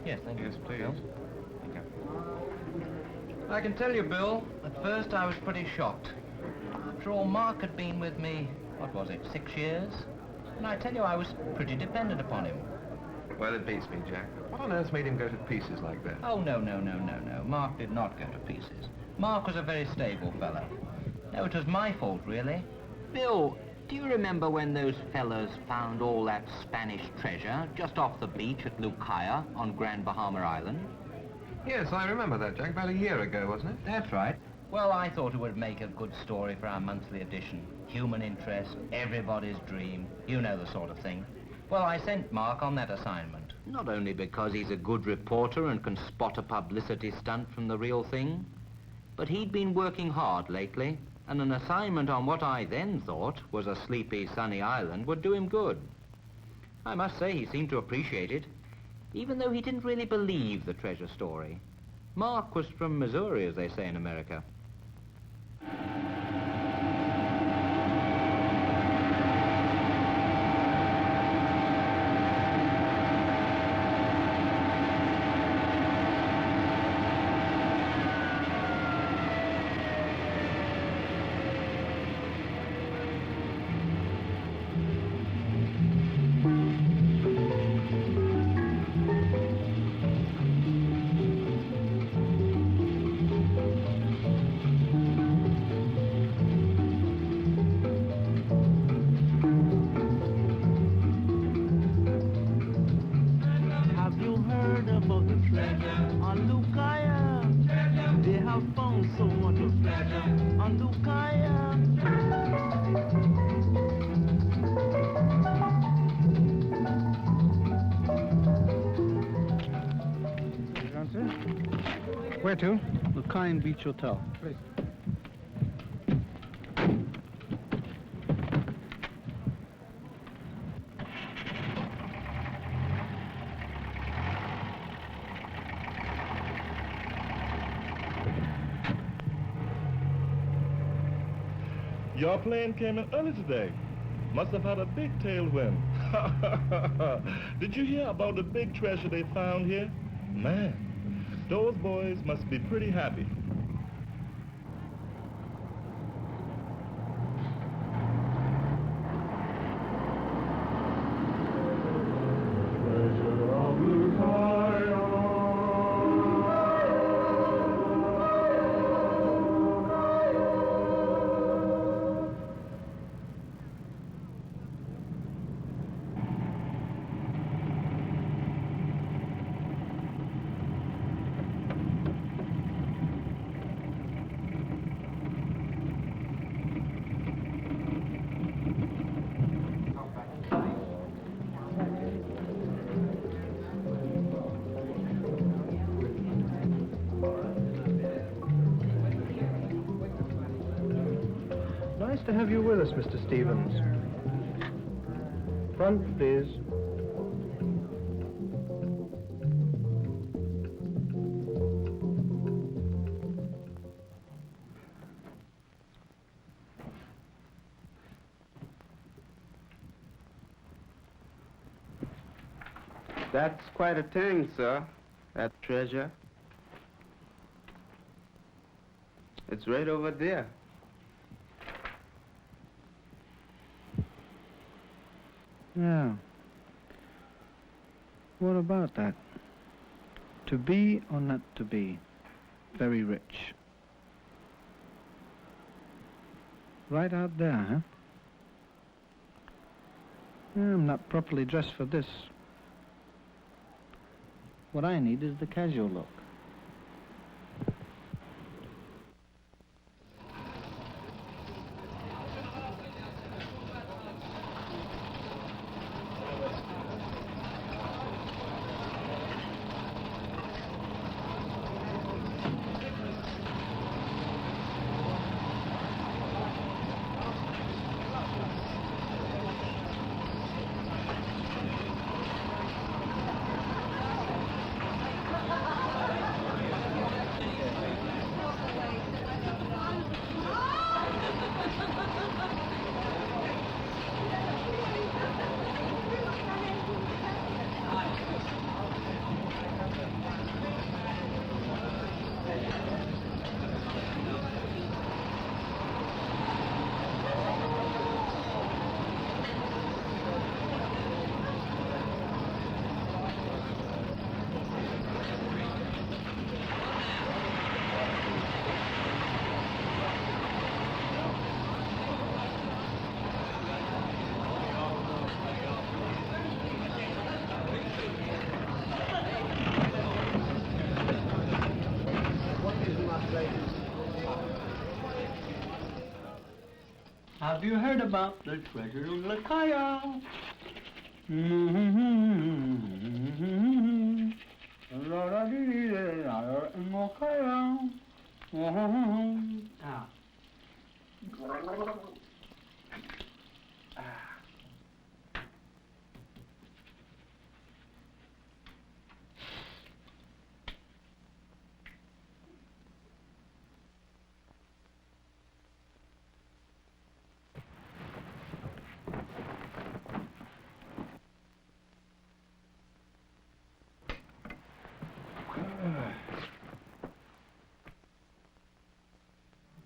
Yes, thank you. Yes, please. Bill? Thank you. I can tell you, Bill, at first I was pretty shocked. After all, Mark had been with me, what was it, 6 years? And I tell you, I was pretty dependent upon him. Well, it beats me, Jack. What on earth made him go to pieces like that? Oh, no. Mark did not go to pieces. Mark was a very stable fellow. No, it was my fault, really. Bill, do you remember when those fellows found all that Spanish treasure just off the beach at Lucaya on Grand Bahama Island? Yes, I remember that, Jack. About a year ago, wasn't it? That's right. Well, I thought it would make a good story for our monthly edition. Human interest, everybody's dream, you know the sort of thing. Well, I sent Mark on that assignment. Not only because he's a good reporter and can spot a publicity stunt from the real thing, but he'd been working hard lately, and an assignment on what I then thought was a sleepy, sunny island would do him good. I must say he seemed to appreciate it, even though he didn't really believe the treasure story. Mark was from Missouri, as they say in America. On Lucaya, they have found so much of treasure on Lucaya. Where to? Lucaya Beach Hotel. Please. Your plane came in early today. Must have had a big tailwind. Did you hear about the big treasure they found here? Man, those boys must be pretty happy. Treasure of Lucaya. Nice to have you with us, Mr. Stevens. Front, please. That's quite a thing, sir. That treasure. It's right over there. Yeah. What about that? To be or not to be? Very rich. Right out there, huh? Yeah, I'm not properly dressed for this. What I need is the casual look. Have you heard about the treasure in Lucaya?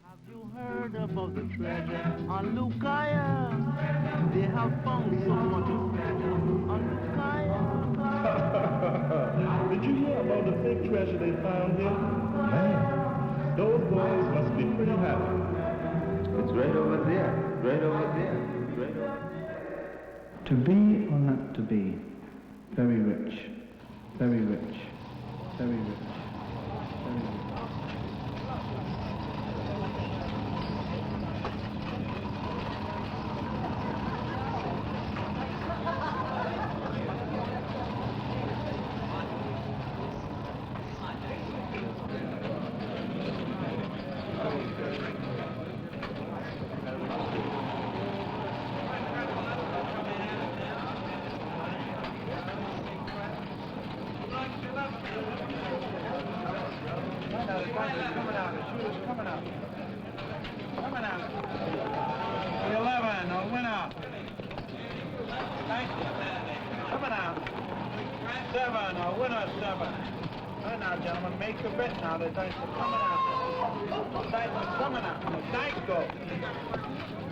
Have you heard about the treasure on Lucaya? They have found so much treasure on Lucaya. Did you hear about the big treasure they found here? Man, those boys must be pretty happy. It's right over there. Right over there. Right over there. To be or not to be, very rich, very rich, very rich, very rich. Gentlemen, make a bet now. The dice are coming out. The dice are coming out. The dice go.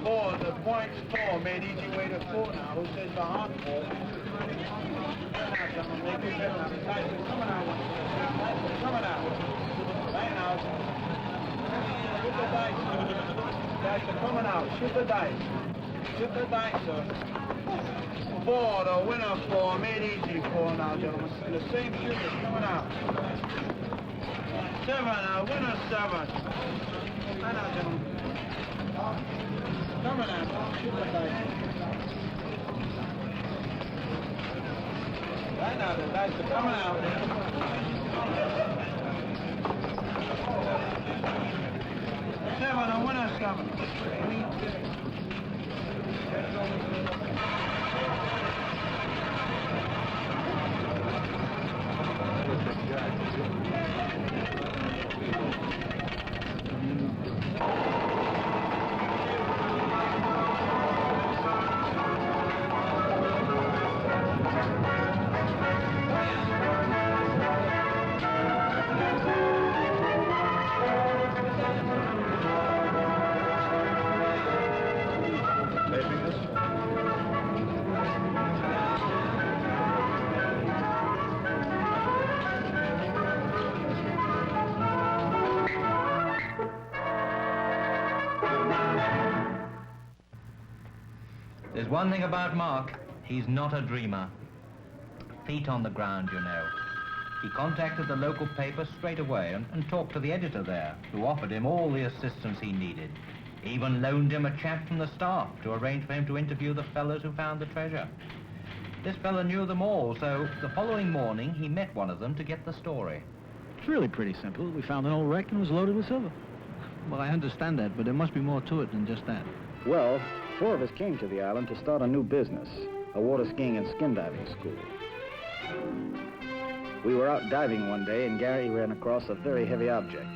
4, the point's 4. Made easy way to 4 now. Who says the hard 4? Now, gentlemen, make a bet now. The dice are coming out. The dice are coming out. Right now. Shoot the dice. The dice are coming out. Shoot the dice. Shoot the dice, sir. 4, the winner 4. Made easy 4 now, gentlemen. The same shooter's coming out. 7, winner 7. Right now, gentlemen. Coming out. Shoot the dice. Right now, the dice are coming out. 7, a winner 7. There's one thing about Mark, he's not a dreamer. Feet on the ground, you know. He contacted the local paper straight away and talked to the editor there, who offered him all the assistance he needed. Even loaned him a chap from the staff to arrange for him to interview the fellows who found the treasure. This fellow knew them all, so the following morning he met one of them to get the story. It's really pretty simple. We found an old wreck and it was loaded with silver. Well, I understand that, but there must be more to it than just that. Well, 4 of us came to the island to start a new business, a water skiing and skin diving school. We were out diving one day and Gary ran across a very heavy object.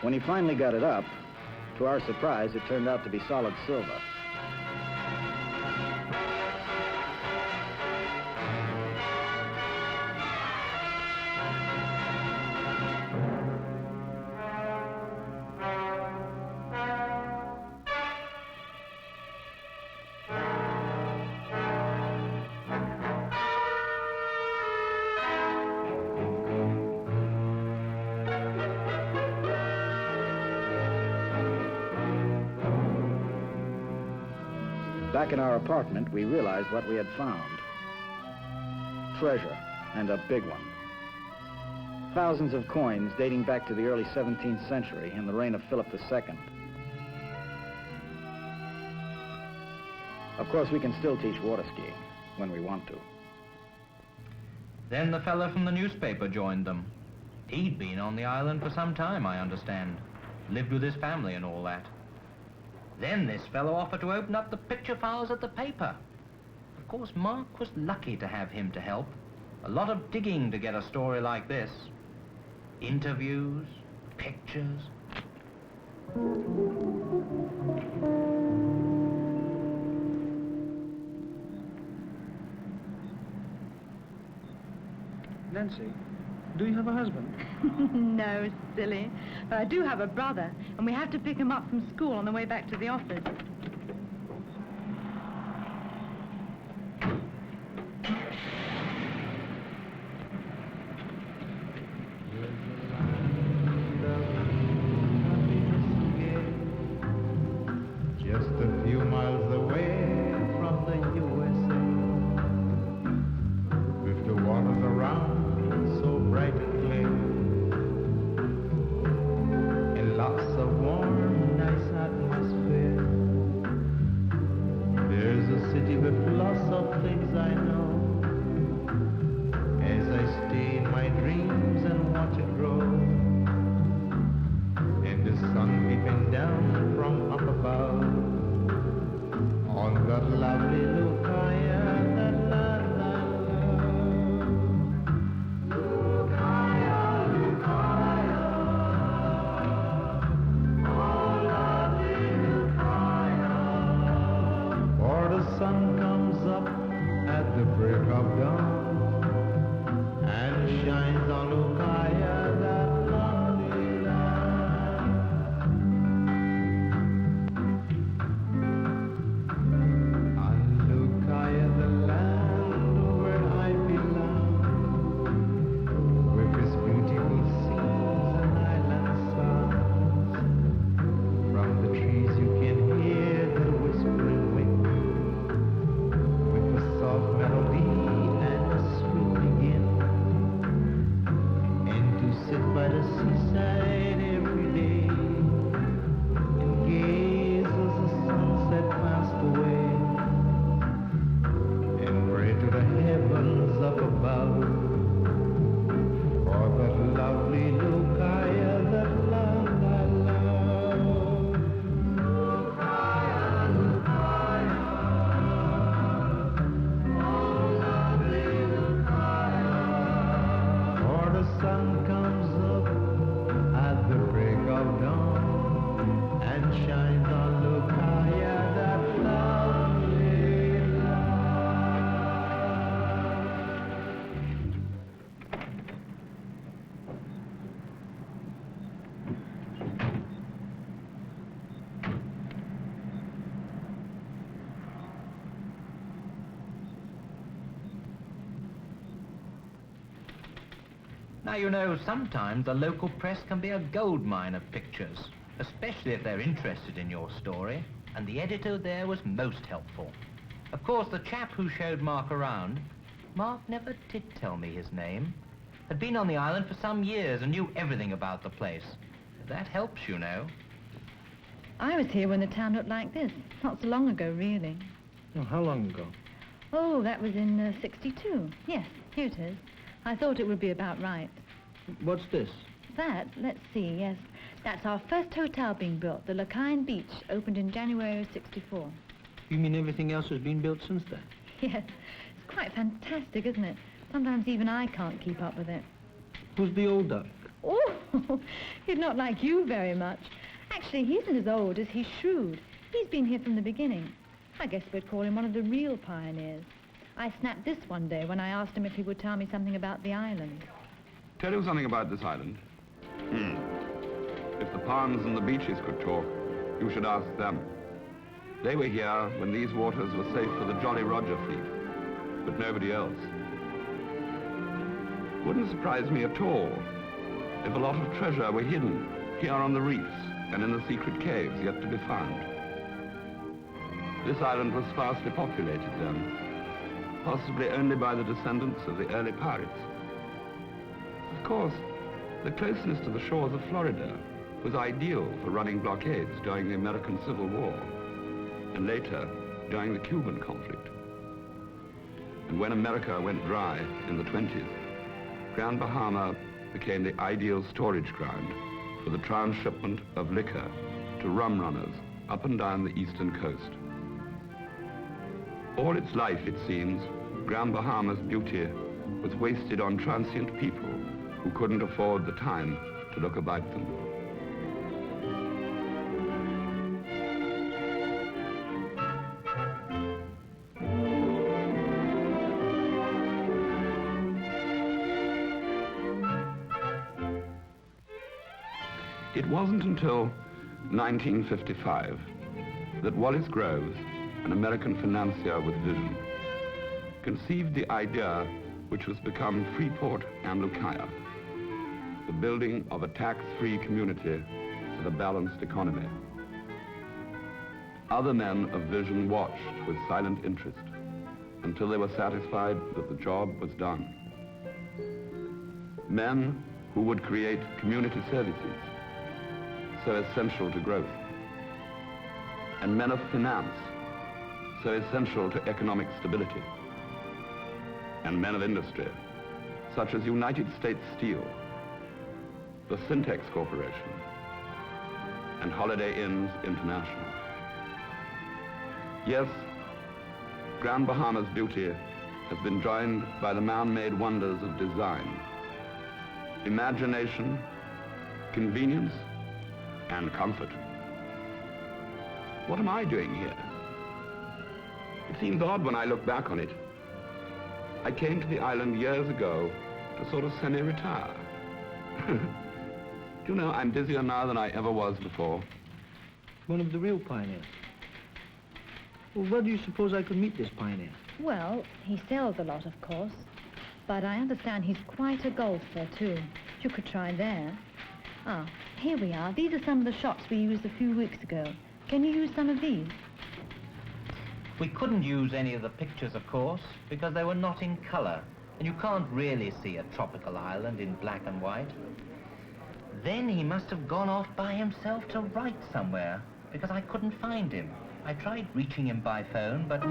When he finally got it up, to our surprise, it turned out to be solid silver. Back in our apartment, we realized what we had found. Treasure, and a big one. Thousands of coins dating back to the early 17th century in the reign of Philip II. Of course, we can still teach water skiing when we want to. Then the fellow from the newspaper joined them. He'd been on the island for some time, I understand. Lived with his family and all that. Then this fellow offered to open up the picture files at the paper. Of course, Mark was lucky to have him to help. A lot of digging to get a story like this. Interviews, pictures. Nancy, do you have a husband? No, silly. But I do have a brother, and we have to pick him up from school on the way back to the office. Just a few miles away from the USA, with the waters around so bright and clear, and lots of warm, nice atmosphere. There's a city with lots of things I know, as I stay in my dreams and watch it grow, and the sun peeping down from up above on that lovely Lucaya, that la la la. Lucaya, Lucaya, oh lovely Lucaya. For the sun comes up at the break of dawn and shines on Lucaya, that lovely land. On Lucaya, the land where I belong, with its beautiful scenes and island songs. From the trees you can hear the whispering wind, with a soft melody and a sweet beginning. And to sit by the seaside every day and gaze as the sunset passed away, and pray to the heavens up above for that lovely Lucaya, that la la la. Lucaya, Lucaya, oh lovely Lucaya. For the sun comes up at the break of dawn and shines on Lucaya, that lovely land. Now, you know, sometimes the local press can be a gold mine of pictures, especially if they're interested in your story, and the editor there was most helpful. Of course, the chap who showed Mark around, Mark never did tell me his name, had been on the island for some years and knew everything about the place. That helps, you know. I was here when the town looked like this. Not so long ago, really. Oh, how long ago? Oh, that was in '62. Yes, here it is. I thought it would be about right. What's this? That, let's see, yes. That's our first hotel being built. The Lucaya Beach opened in January of '64. You mean everything else has been built since then? Yes. It's quite fantastic, isn't it? Sometimes even I can't keep up with it. Who's the old duck? Oh, he's not like you very much. Actually, he isn't as old as he's shrewd. He's been here from the beginning. I guess we'd call him one of the real pioneers. I snapped this one day when I asked him if he would tell me something about the island. Tell you something about this island? If the palms and the beaches could talk, you should ask them. They were here when these waters were safe for the Jolly Roger fleet, but nobody else. Wouldn't surprise me at all if a lot of treasure were hidden here on the reefs and in the secret caves yet to be found. This island was sparsely populated then, possibly only by the descendants of the early pirates. Of course, the closeness to the shores of Florida was ideal for running blockades during the American Civil War, and later during the Cuban conflict. And when America went dry in the 20s, Grand Bahama became the ideal storage ground for the transshipment of liquor to rum runners up and down the eastern coast. All its life, it seems, Grand Bahama's beauty was wasted on transient people who couldn't afford the time to look about them. It wasn't until 1955 that Wallace Groves, an American financier with vision, conceived the idea which was become Freeport and Lucaya, the building of a tax-free community with a balanced economy. Other men of vision watched with silent interest until they were satisfied that the job was done. Men who would create community services so essential to growth, and men of finance so essential to economic stability, and men of industry such as United States Steel, the Syntex Corporation, and Holiday Inns International. Yes, Grand Bahama's beauty has been joined by the man-made wonders of design, imagination, convenience, and comfort. What am I doing here? It seems odd when I look back on it. I came to the island years ago to sort of semi-retire. Do you know, I'm busier now than I ever was before. One of the real pioneers. Well, where do you suppose I could meet this pioneer? Well, he sells a lot, of course. But I understand he's quite a golfer, too. You could try there. Ah, here we are. These are some of the shots we used a few weeks ago. Can you use some of these? We couldn't use any of the pictures, of course, because they were not in color, and you can't really see a tropical island in black and white. Then he must have gone off by himself to write somewhere, because I couldn't find him. I tried reaching him by phone, but...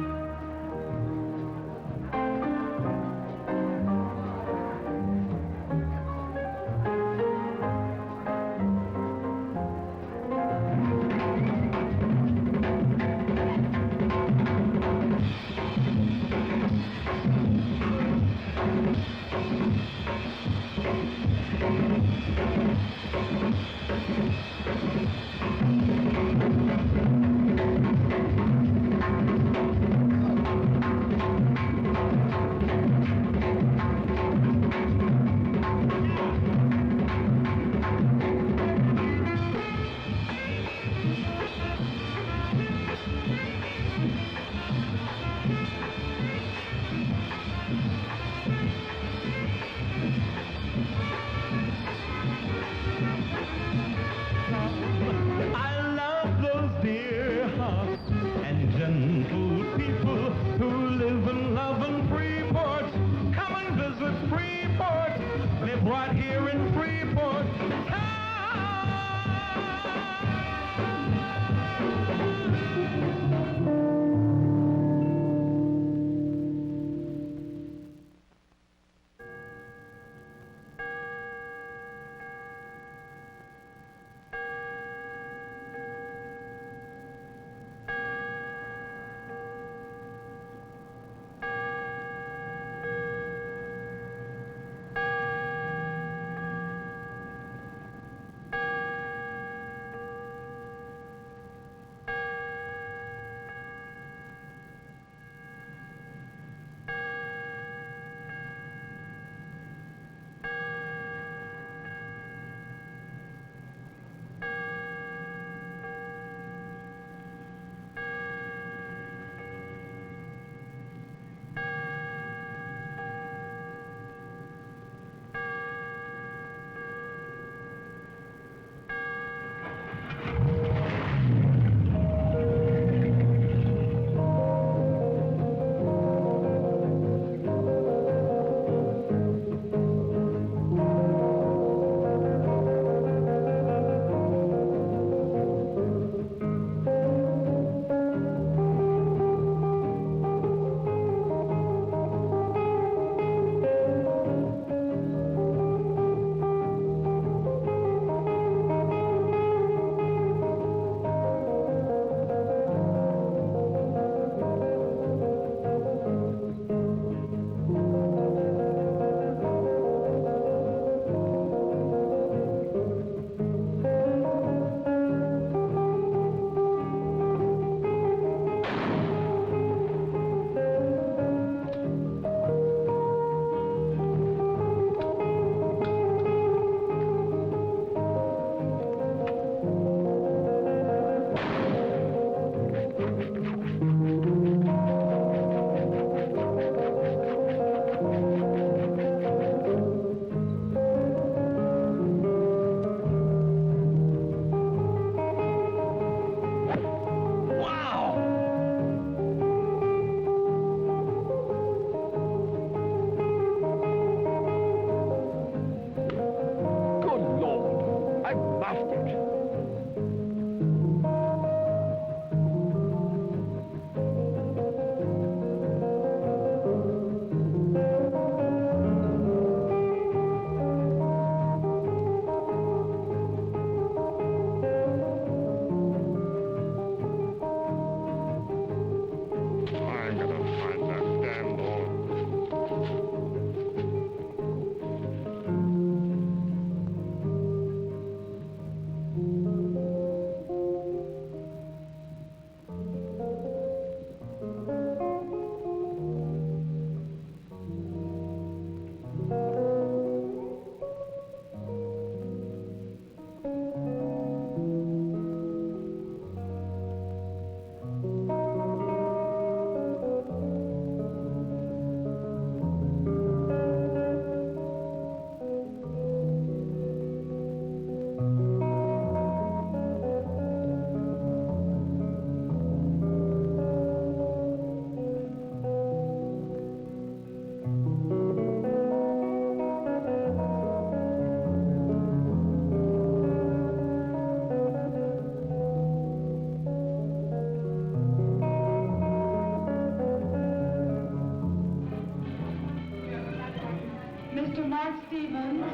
Mr. Mark Stevens.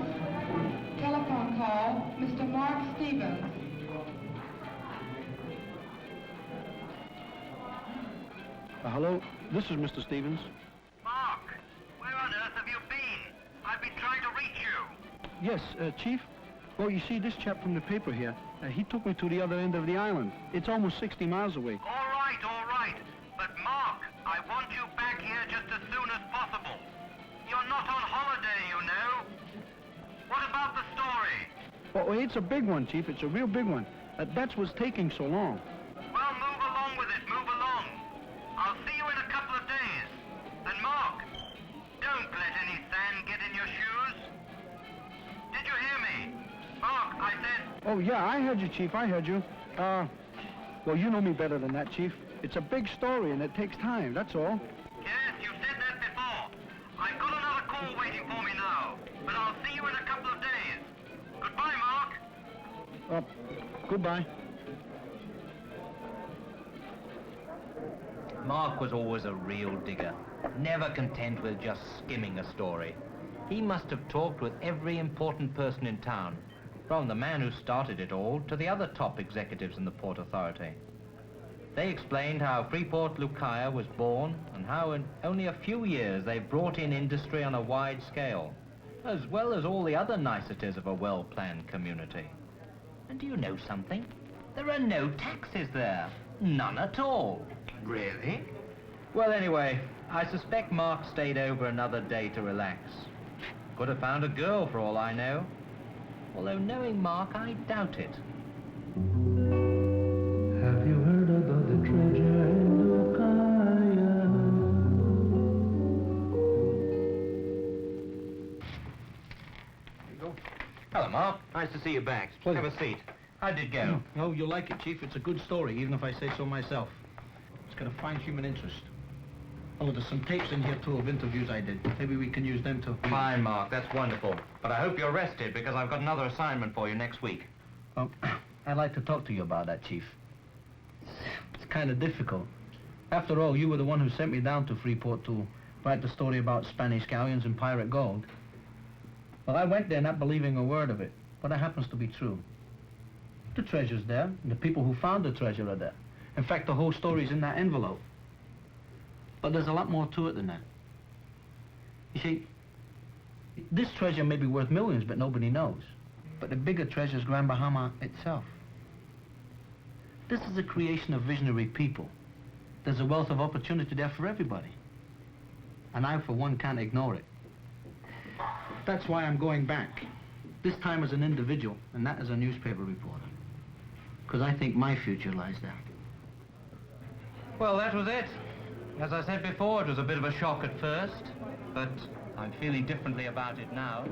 Telephone call, Mr. Mark Stevens. Hello, this is Mr. Stevens. Mark, where on earth have you been? I've been trying to reach you. Yes, Chief. Well, you see, this chap from the paper here, he took me to the other end of the island. It's almost 60 miles away. All right. But Mark, I want you back here just as soon as possible. You're not on holiday, you know. What about the story? Oh, it's a big one, Chief. It's a real big one. That's what's taking so long. Well, move along with it. Move along. I'll see you in a couple of days. And Mark, don't let any sand get in your shoes. Did you hear me? Mark, I said... Oh, yeah, I heard you, Chief. I heard you. Well, you know me better than that, Chief. It's a big story, and it takes time, that's all. Yes, you said that before. I've got another call waiting for me now, but I'll see you in a couple of days. Goodbye, Mark. Goodbye. Mark was always a real digger, never content with just skimming a story. He must have talked with every important person in town, from the man who started it all to the other top executives in the Port Authority. They explained how Freeport Lucaya was born and how in only a few years they brought in industry on a wide scale, as well as all the other niceties of a well-planned community. And do you know something? There are no taxes there. None at all. Really? Well, anyway, I suspect Mark stayed over another day to relax. Could have found a girl for all I know. Although knowing Mark, I doubt it. Have you heard about the treasure in Lucaya? Hello, Mark. Nice to see you back. Pleasure. Have a seat. How did it go? Oh, you'll like it, Chief. It's a good story, even if I say so myself. It's got a fine human interest. Oh, there's some tapes in here, too, of interviews I did. Maybe we can use them, too. Fine, Mark. That's wonderful. But I hope you're rested, because I've got another assignment for you next week. I'd like to talk to you about that, Chief. It's kind of difficult. After all, you were the one who sent me down to Freeport to write the story about Spanish galleons and pirate gold. Well, I went there not believing a word of it, but it happens to be true. The treasure's there, and the people who found the treasure are there. In fact, the whole story's in that envelope. But there's a lot more to it than that. You see, this treasure may be worth millions, but nobody knows. But the bigger treasure's Grand Bahama itself. This is a creation of visionary people. There's a wealth of opportunity there for everybody. And I, for one, can't ignore it. That's why I'm going back. This time as an individual, and not as a newspaper reporter. Because I think my future lies there. Well, that was it. As I said before, it was a bit of a shock at first, but I'm feeling differently about it now.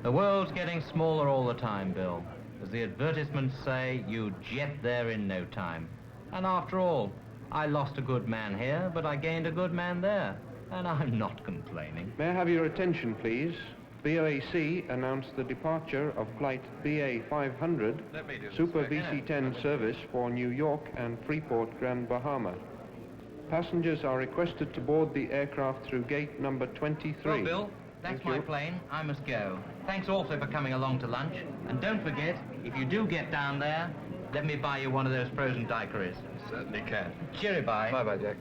The world's getting smaller all the time, Bill. As the advertisements say, you jet there in no time. And after all, I lost a good man here, but I gained a good man there. And I'm not complaining. May I have your attention, please? BOAC announced the departure of flight BA 500 Super VC-10 service for New York and Freeport, Grand Bahama. Passengers are requested to board the aircraft through gate number 23. Well, Bill, that's my plane. I must go. Thanks awfully for coming along to lunch. And don't forget, if you do get down there, let me buy you one of those frozen daiquiris. Certainly can. Cheery, bye. Bye-bye, Jack.